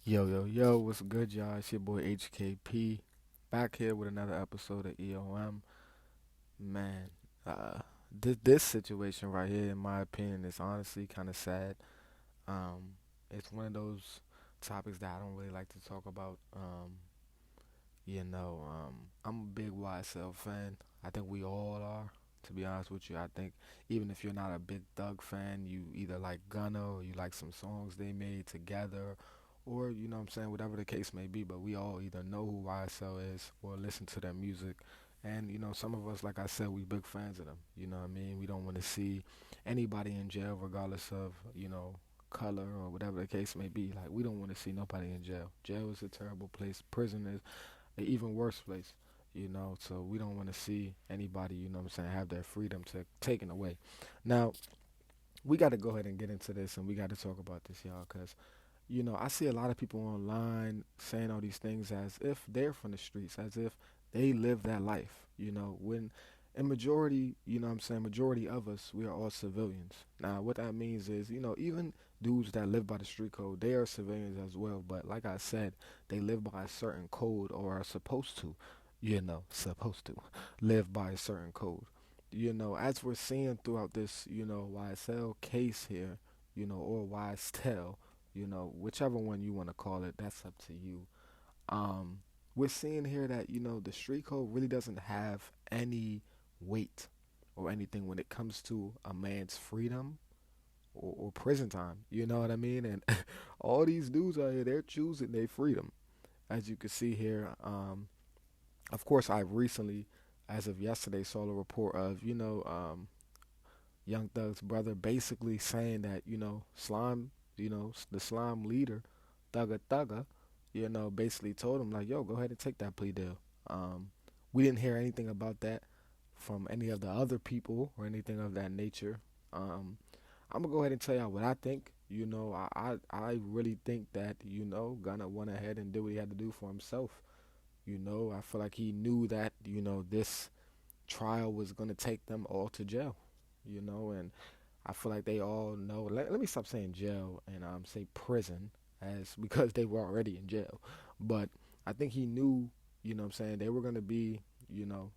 Yo, yo, yo, what's good, y'all? It's your boy HKP back here with another episode of EOM. Man, uh, this situation right here, in my opinion, is honestly kind of sad. Um, it's one of those topics that I don't really like to talk about. I'm a big YSL fan. I think we all are, to be honest with you. I think even if you're not a big Thug fan, you either like Gunna or you like some songs they made together, or you know what I'm saying, whatever the case may be. But we all either know who YSL is or listen to their music. And some of us, like I said, we big fans of them. You know what I mean? We don't want to see anybody in jail, regardless of color or whatever the case may be. Like we don't want to see nobody in jail. Jail is a terrible place. Prison is an even worse place, so we don't want to see anybody, what I'm saying, have their freedom taken away. Now, we got to go ahead and get into this and we got to talk about this, y'all, because, I see a lot of people online saying all these things as if they're from the streets, as if they live that life, when in majority, what I'm saying, majority of us, we are all civilians. Now, what that means is, even dudes that live by the street code, they are civilians as well. But like I said, they live by a certain code or are supposed to, supposed to live by a certain code. As we're seeing throughout this, YSL case here, or YSTell, whichever one you want to call it, that's up to you. Um, we're seeing here that the street code really doesn't have any weight or anything when it comes to a man's freedom or prison time. You know what I mean? And all these dudes out here, they're choosing their freedom, as you can see here. Of course, I recently, as of yesterday, saw a report of Young Thug's brother basically saying that Slime, the Slime leader, Thugga, basically told him like, yo, go ahead and take that plea deal. Um, we didn't hear anything about that from any of the other people or anything of that nature. I'm gonna go ahead and tell y'all what I think. I really think that Gunna went ahead and did what he had to do for himself. I feel like he knew that this trial was gonna take them all to jail. And I feel like they all know. Let me stop saying jail and say prison, as because they were already in jail. But I think he knew, what I'm saying, they were gonna be,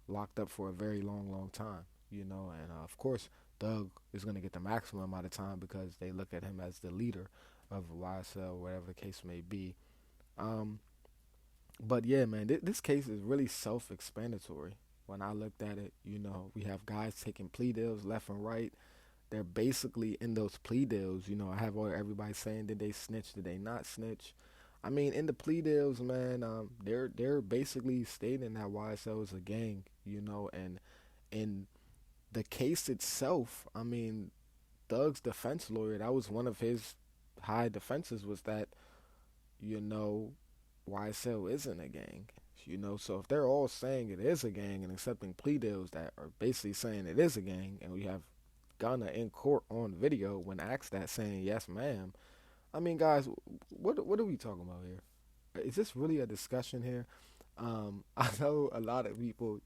locked up for a very long, long time. And of course, Doug is gonna get the maximum amount of time because they look at him as the leader of YSL, whatever the case may be. Um, but yeah, man, this case is really self-explanatory. When I looked at it, we have guys taking plea deals left and right. They're basically in those plea deals. I have everybody saying, did they snitch? Did they not snitch? I mean, in the plea deals, man, they're basically stating that YSL is a gang. And in the case itself, I mean, Thug's defense lawyer, that was one of his high defenses, was that you know YSL isn't a gang. So if they're all saying it is a gang and accepting plea deals that are basically saying it is a gang, and we have Ghana in court on video when asked that saying yes, ma'am. I mean, guys, what are we talking about here? Is this really a discussion here? I know a lot of people,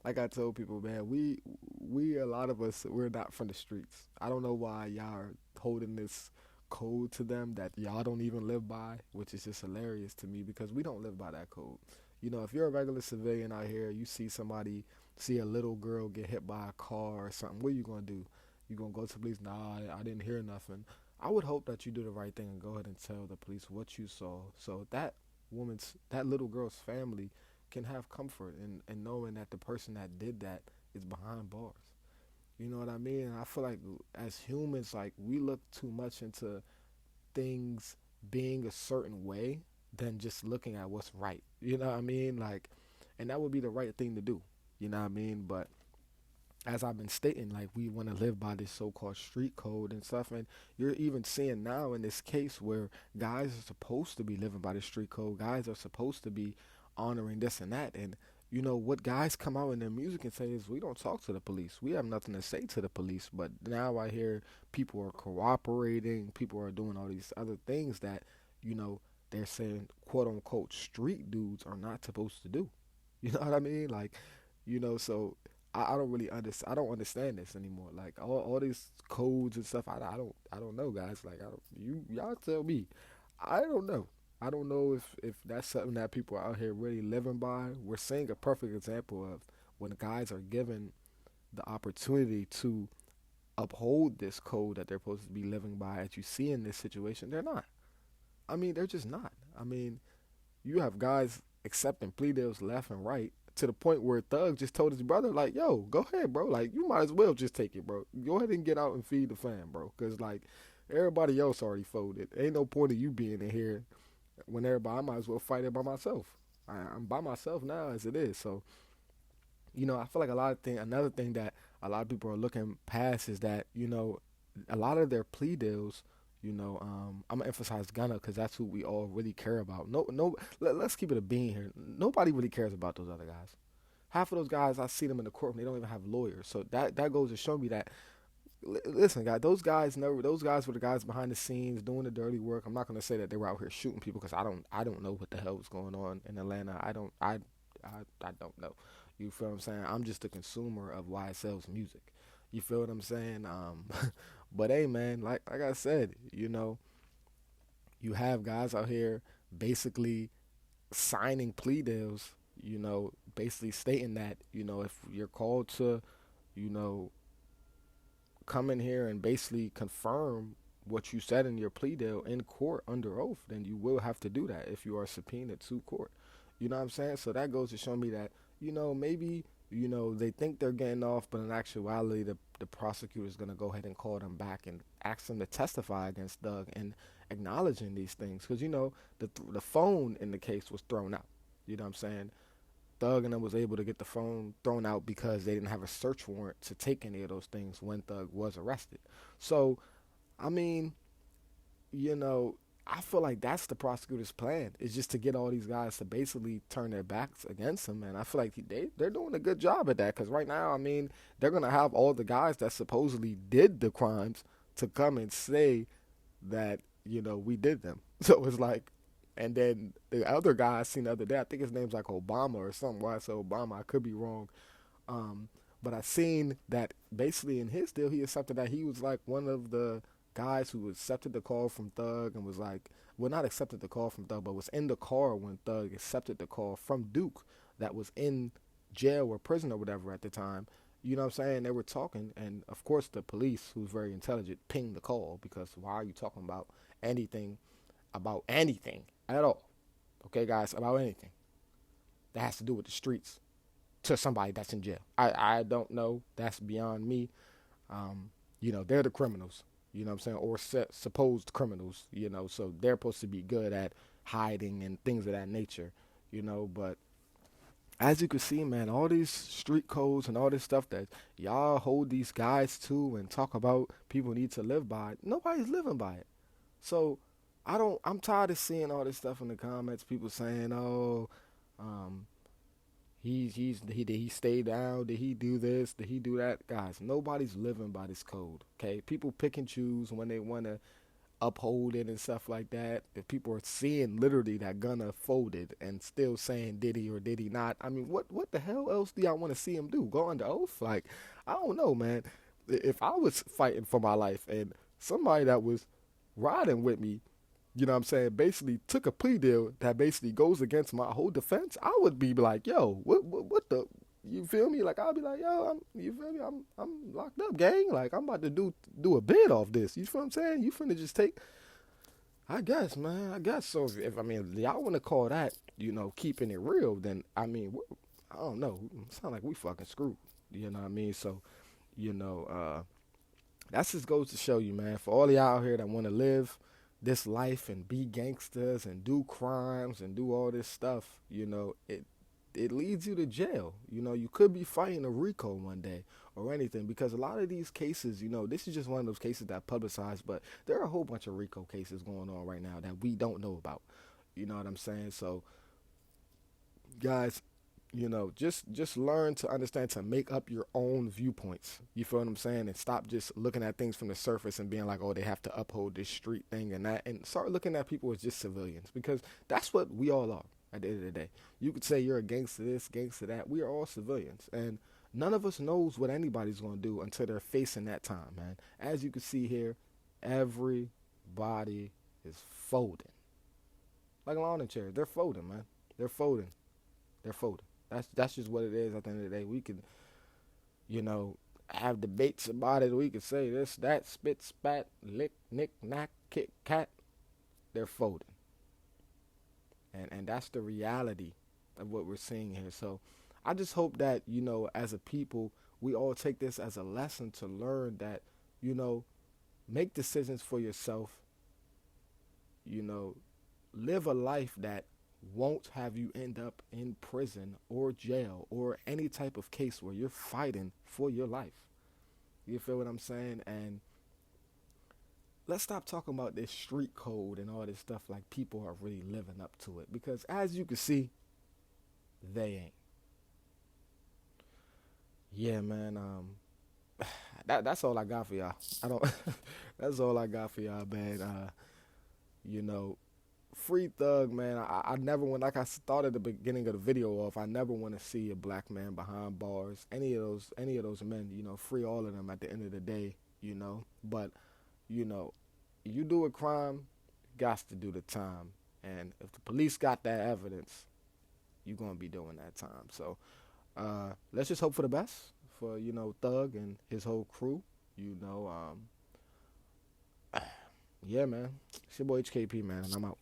like I told people, man, we a lot of us, we're not from the streets. I don't know why y'all are holding this code to them that y'all don't even live by, which is just hilarious to me because we don't live by that code. If you're a regular civilian out here, you see a little girl get hit by a car or something, what are you gonna do? You gonna go to the police? Nah, I didn't hear nothing. I would hope that you do the right thing and go ahead and tell the police what you saw, so that little girl's family can have comfort in knowing that the person that did that is behind bars. You know what I mean? And I feel like as humans, like we look too much into things being a certain way than just looking at what's right. You know what I mean? Like, and that would be the right thing to do. You know what I mean? But as I've been stating, like we want to live by this so-called street code and stuff, and you're even seeing now in this case where guys are supposed to be living by the street code, guys are supposed to be honoring this and that, and what guys come out in their music and say is we don't talk to the police, we have nothing to say to the police. But now I hear people are cooperating, people are doing all these other things that you know they're saying quote unquote street dudes are not supposed to do. You know what I mean? Like, so I don't really understand. I don't understand this anymore. Like all these codes and stuff. I don't know, guys. Like y'all tell me. I don't know. I don't know if that's something that people out here really living by. We're seeing a perfect example of when guys are given the opportunity to uphold this code that they're supposed to be living by, as you see in this situation, they're not. I mean, they're just not. I mean, you have guys accepting plea deals left and right to the point where Thug just told his brother, like, yo, go ahead, bro. Like, you might as well just take it, bro. Go ahead and get out and feed the fam, bro. Because, like, everybody else already folded. Ain't no point of you being in here when everybody, I might as well fight it by myself. I'm by myself now as it is. So, I feel like another thing that a lot of people are looking past is that, a lot of their plea deals, I'm gonna emphasize Gunna because that's who we all really care about. No, no, let's keep it a bean here. Nobody really cares about those other guys. Half of those guys, I see them in the courtroom, they don't even have lawyers. So that goes to show me that, listen, guys, those guys were the guys behind the scenes doing the dirty work. I'm not gonna say that they were out here shooting people because I don't know what the hell was going on in Atlanta. I don't know. You feel what I'm saying? I'm just a consumer of YSL's music. You feel what I'm saying? But hey, man, like I said, you have guys out here basically signing plea deals. Basically stating that if you're called to, you know, come in here and basically confirm what you said in your plea deal in court under oath, then you will have to do that if you are subpoenaed to court. You know what I'm saying? So that goes to show me that, maybe, they think they're getting off, but in actuality, the prosecutor is going to go ahead and call them back and ask them to testify against Doug and acknowledging these things. Because, the phone in the case was thrown out. You know what I'm saying? Thug and them was able to get the phone thrown out because they didn't have a search warrant to take any of those things when Thug was arrested. So, I mean, you know, I feel like that's the prosecutor's plan, is just to get all these guys to basically turn their backs against him. And I feel like they're doing a good job at that, because right now, I mean, they're going to have all the guys that supposedly did the crimes to come and say that, we did them. So it's like, and then the other guy I seen the other day, I think his name's like Obama or something. Why I say Obama, I could be wrong. Um, but I seen that basically in his deal, he accepted that he was like one of the guys who accepted the call from Thug and was like, well, not accepted the call from Thug, but was in the car when Thug accepted the call from Duke that was in jail or prison or whatever at the time. You know what I'm saying? They were talking, and of course the police, who's very intelligent, pinged the call, because why are you talking anything about anything at all? Okay, guys, about anything that has to do with the streets to somebody that's in jail. I don't know. That's beyond me. They're the criminals. You know what I'm saying? Or supposed criminals, so they're supposed to be good at hiding and things of that nature, but as you can see, man, all these street codes and all this stuff that y'all hold these guys to and talk about people need to live by, nobody's living by it. So I'm tired of seeing all this stuff in the comments, people saying, oh, um, did he stay down? Did he do this? Did he do that? Guys, nobody's living by this code. Okay, people pick and choose when they want to uphold it and stuff like that. If people are seeing literally that Gunna folded and still saying did he or did he not, I mean, what the hell else do y'all want to see him do? Go under oath? Like, I don't know, man. If I was fighting for my life and somebody that was riding with me, you know what I'm saying, basically took a plea deal that basically goes against my whole defense, I would be like, yo, what the, you feel me? Like, I'll be like, yo, you feel me? I'm locked up, gang. Like, I'm about to do a bid off this. You feel what I'm saying? You finna just take, I guess, man. I guess so. If I mean, y'all want to call that, keeping it real, then I mean, I don't know. It sound like we fucking screwed. You know what I mean? So, that just goes to show you, man. For all y'all out here that want to live this life and be gangsters and do crimes and do all this stuff, it leads you to jail. You could be fighting a RICO one day or anything, because a lot of these cases, this is just one of those cases that publicized, but there are a whole bunch of RICO cases going on right now that we don't know about. You know what I'm saying? So, guys, just learn to understand, to make up your own viewpoints. You feel what I'm saying? And stop just looking at things from the surface and being like, oh, they have to uphold this street thing and that, and start looking at people as just civilians, because that's what we all are at the end of the day. You could say you're a gangster this, gangster that. We are all civilians, and none of us knows what anybody's going to do until they're facing that time, man. As you can see here, everybody is folding. like lawn and chairs. They're folding, man. They're folding. They're folding. That's just what it is. At the end of the day, we can, you know, have debates about it. We could say this, that, spit, spat, lick, knick, knack, kick, cat. They're folding, and that's the reality of what we're seeing here. So, I just hope that as a people, we all take this as a lesson to learn that, you know, make decisions for yourself. You know, live a life that won't have you end up in prison or jail or any type of case where you're fighting for your life. You feel what I'm saying? And let's stop talking about this street code and all this stuff like people are really living up to it, because as you can see, they ain't. Yeah, man. That's all I got for y'all. I don't. That's all I got for y'all, man. You know, free thug, man. I never want, like I started at the beginning of the video off. I never want to see a black man behind bars. Any of those men. Free all of them at the end of the day. But you know, you do a crime, you got to do the time. And if the police got that evidence, you're gonna be doing that time. So let's just hope for the best for Thug and his whole crew. Yeah, man. It's your boy HKP, man, and I'm out.